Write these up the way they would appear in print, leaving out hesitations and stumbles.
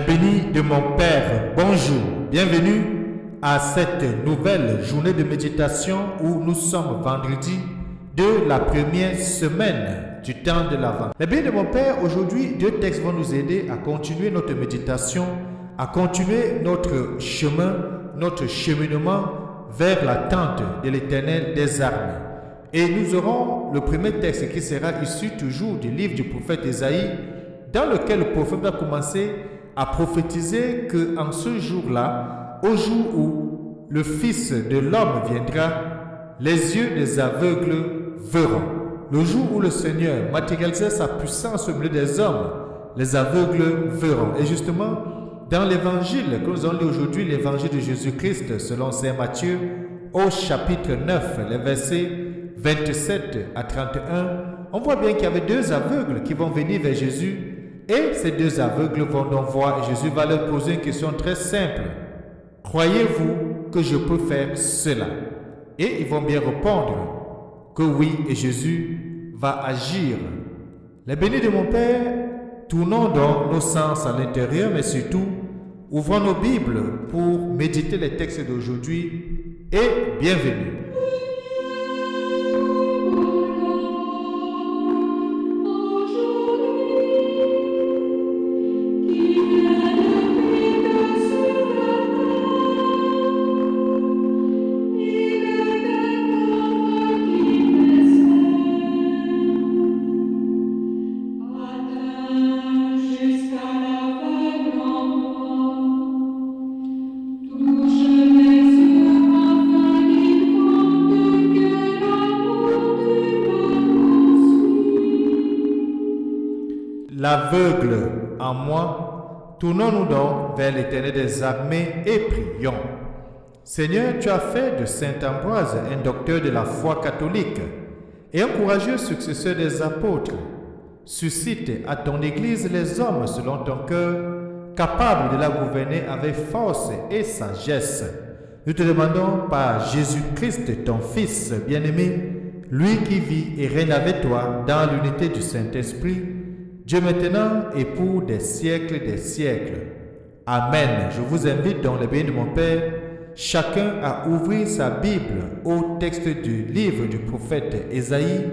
bénis de mon Père, bonjour, bienvenue à cette nouvelle journée de méditation où nous sommes vendredi de la première semaine du temps de l'Avent. Les bénis de mon Père, aujourd'hui, deux textes vont nous aider à continuer notre méditation, à continuer notre chemin, notre cheminement vers la tente de l'Éternel des armées. Et nous aurons le premier texte qui sera issu toujours du livre du prophète Ésaïe, dans lequel le prophète va commencer à prophétiser qu'en ce jour-là, au jour où le Fils de l'homme viendra, les yeux des aveugles verront. Le jour où le Seigneur matérialisera sa puissance au milieu des hommes, les aveugles verront. Et justement, dans l'évangile que nous allons lire aujourd'hui, l'évangile de Jésus-Christ selon saint Matthieu, au chapitre 9, les versets 27 à 31, on voit bien qu'il y avait deux aveugles qui vont venir vers Jésus. Et ces deux aveugles vont donc voir et Jésus va leur poser une question très simple. Croyez-vous que je peux faire cela? Et ils vont bien répondre que oui, et Jésus va agir. Les bénis de mon Père, tournons donc nos sens à l'intérieur, mais surtout, ouvrons nos Bibles pour méditer les textes d'aujourd'hui et bienvenue. L'aveugle en moi, tournons-nous donc vers l'Éternel des armées et prions. Seigneur, tu as fait de saint Ambroise un docteur de la foi catholique et un courageux successeur des apôtres. Suscite à ton Église les hommes selon ton cœur, capables de la gouverner avec force et sagesse. Nous te demandons par Jésus-Christ, ton Fils bien-aimé, lui qui vit et règne avec toi dans l'unité du Saint-Esprit, Dieu maintenant et pour des siècles des siècles. Amen. Je vous invite dans les bénis de mon Père, chacun à ouvrir sa Bible au texte du livre du prophète Ésaïe,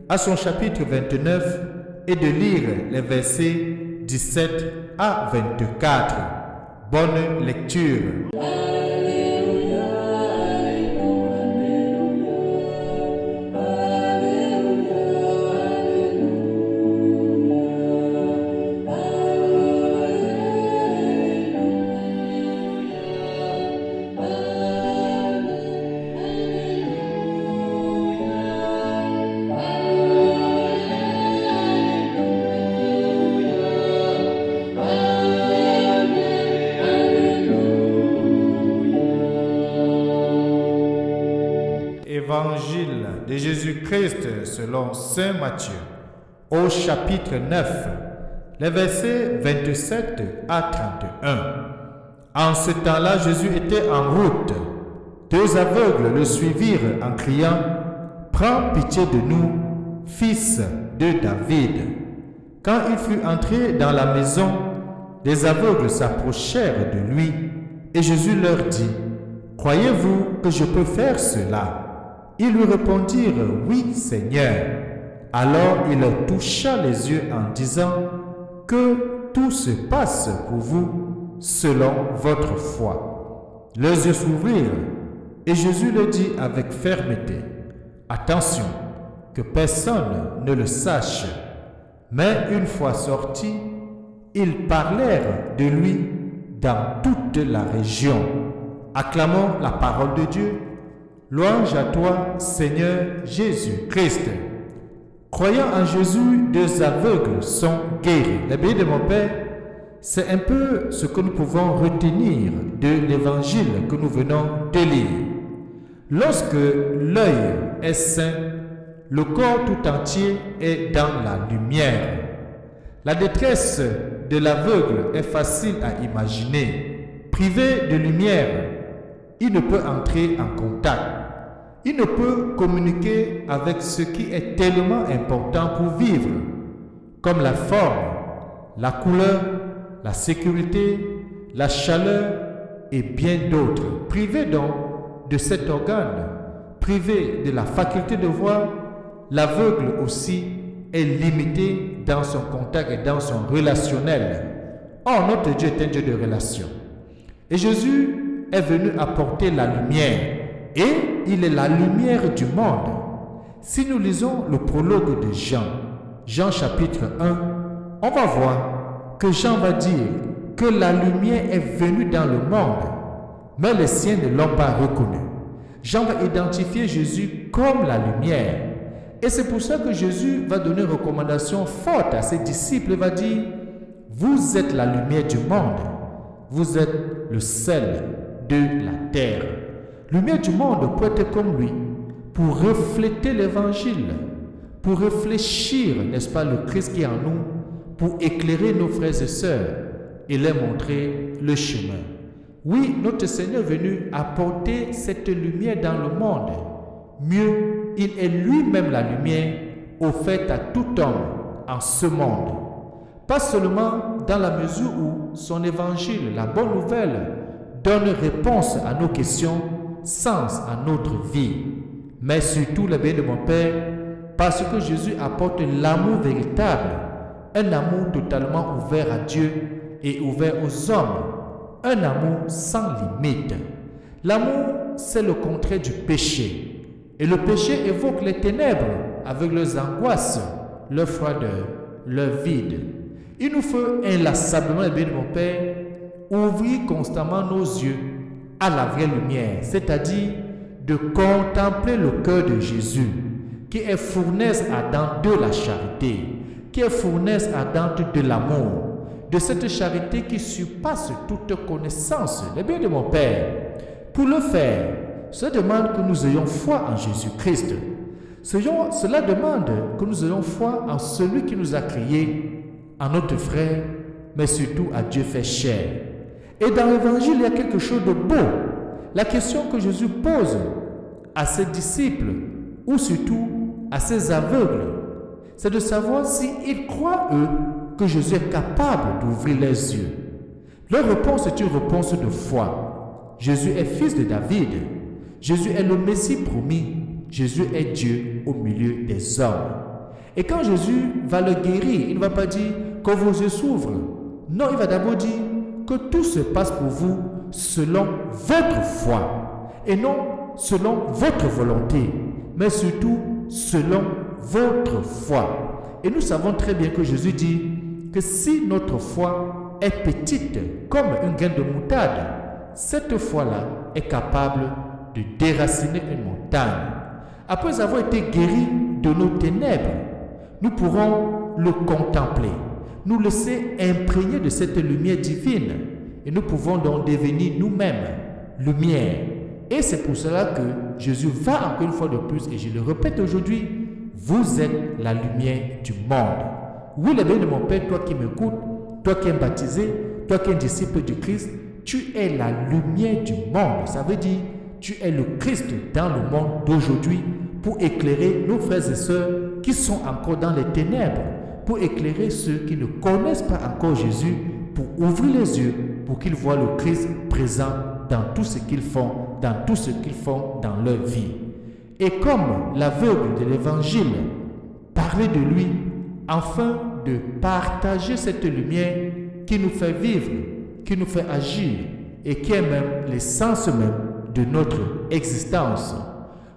à son chapitre 29, et de lire les versets 17 à 24. Bonne lecture. Évangile de Jésus-Christ selon saint Matthieu, au chapitre 9, les versets 27 à 31. En ce temps-là, Jésus était en route. Deux aveugles le suivirent en criant « Prends pitié de nous, fils de David !» Quand il fut entré dans la maison, des aveugles s'approchèrent de lui et Jésus leur dit « Croyez-vous que je peux faire cela ?» Ils lui répondirent « Oui, Seigneur ». Alors il leur toucha les yeux en disant « Que tout se passe pour vous selon votre foi. » Leurs yeux s'ouvrirent et Jésus leur dit avec fermeté « Attention, que personne ne le sache. » Mais une fois sortis, ils parlèrent de lui dans toute la région. Acclamons la parole de Dieu. Louange à toi, Seigneur Jésus-Christ. Croyant en Jésus, deux aveugles sont guéris. Les bénis de mon Père, c'est un peu ce que nous pouvons retenir de l'évangile que nous venons de lire. Lorsque l'œil est sain, le corps tout entier est dans la lumière. La détresse de l'aveugle est facile à imaginer. Privé de lumière, il ne peut entrer en contact. Il ne peut communiquer avec ce qui est tellement important pour vivre, comme la forme, la couleur, la sécurité, la chaleur et bien d'autres. Privé donc de cet organe, privé de la faculté de voir, l'aveugle aussi est limité dans son contact et dans son relationnel. Or, notre Dieu est un Dieu de relation. Et Jésus est venu apporter la lumière. Et il est la lumière du monde. Si nous lisons le prologue de Jean, Jean chapitre 1, on va voir que Jean va dire que la lumière est venue dans le monde, mais les siens ne l'ont pas reconnu. Jean va identifier Jésus comme la lumière. Et c'est pour ça que Jésus va donner une recommandation forte à ses disciples. Il va dire, vous êtes la lumière du monde. Vous êtes le sel de la terre. Lumière du monde peut être comme lui, pour refléter l'évangile, pour réfléchir, n'est-ce pas, le Christ qui est en nous, pour éclairer nos frères et sœurs et leur montrer le chemin. Oui, notre Seigneur est venu apporter cette lumière dans le monde. Mieux, il est lui-même la lumière offerte à tout homme en ce monde. Pas seulement dans la mesure où son évangile, la bonne nouvelle, donne réponse à nos questions, sens à notre vie, mais surtout, le bien de mon Père, parce que Jésus apporte l'amour véritable, un amour totalement ouvert à Dieu et ouvert aux hommes, un amour sans limite. L'amour, c'est le contraire du péché. Et le péché évoque les ténèbres avec leurs angoisses, leur froideur, leur vide. Il nous faut inlassablement, bien de mon Père, ouvrir constamment nos yeux à la vraie lumière, c'est-à-dire de contempler le cœur de Jésus, qui est fournaise ardente de la charité, qui est fournaise ardente de l'amour, de cette charité qui surpasse toute connaissance, le bien de mon Père. Pour le faire, cela demande que nous ayons foi en Jésus-Christ. Cela demande que nous ayons foi en celui qui nous a créés, en notre frère, mais surtout à Dieu fait chair. Et dans l'évangile, il y a quelque chose de beau. La question que Jésus pose à ses disciples, ou surtout à ses aveugles, c'est de savoir s'ils croient, eux, que Jésus est capable d'ouvrir les yeux. Leur réponse est une réponse de foi. Jésus est fils de David. Jésus est le Messie promis. Jésus est Dieu au milieu des hommes. Et quand Jésus va le guérir, il ne va pas dire que vos yeux s'ouvrent. Non, il va d'abord dire que tout se passe pour vous selon votre foi. Et non selon votre volonté, mais surtout selon votre foi. Et nous savons très bien que Jésus dit que si notre foi est petite comme une graine de moutarde, cette foi-là est capable de déraciner une montagne. Après avoir été guéris de nos ténèbres, nous pourrons le contempler, nous laisser imprégner de cette lumière divine et nous pouvons donc devenir nous-mêmes lumière. Et c'est pour cela que Jésus va encore une fois de plus, et je le répète aujourd'hui, vous êtes la lumière du monde. Oui, le bien de mon Père, toi qui m'écoutes, toi qui es baptisé, toi qui es disciple du Christ, tu es la lumière du monde. Ça veut dire, tu es le Christ dans le monde d'aujourd'hui pour éclairer nos frères et sœurs qui sont encore dans les ténèbres, pour éclairer ceux qui ne connaissent pas encore Jésus, pour ouvrir les yeux, pour qu'ils voient le Christ présent dans tout ce qu'ils font, dans leur vie. Et comme l'aveugle de l'Évangile parlait de lui, afin de partager cette lumière qui nous fait vivre, qui nous fait agir et qui est même l'essence même de notre existence.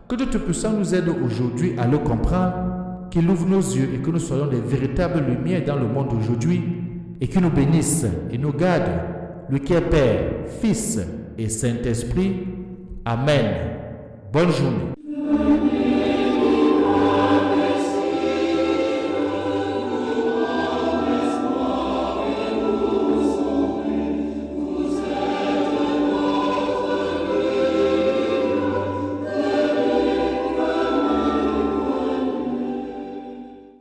Que Dieu Tout-Puissant nous aide aujourd'hui à le comprendre, qu'il ouvre nos yeux et que nous soyons des véritables lumières dans le monde d'aujourd'hui et qu'il nous bénisse et nous garde, lui qui est Père, Fils et Saint-Esprit. Amen. Bonne journée.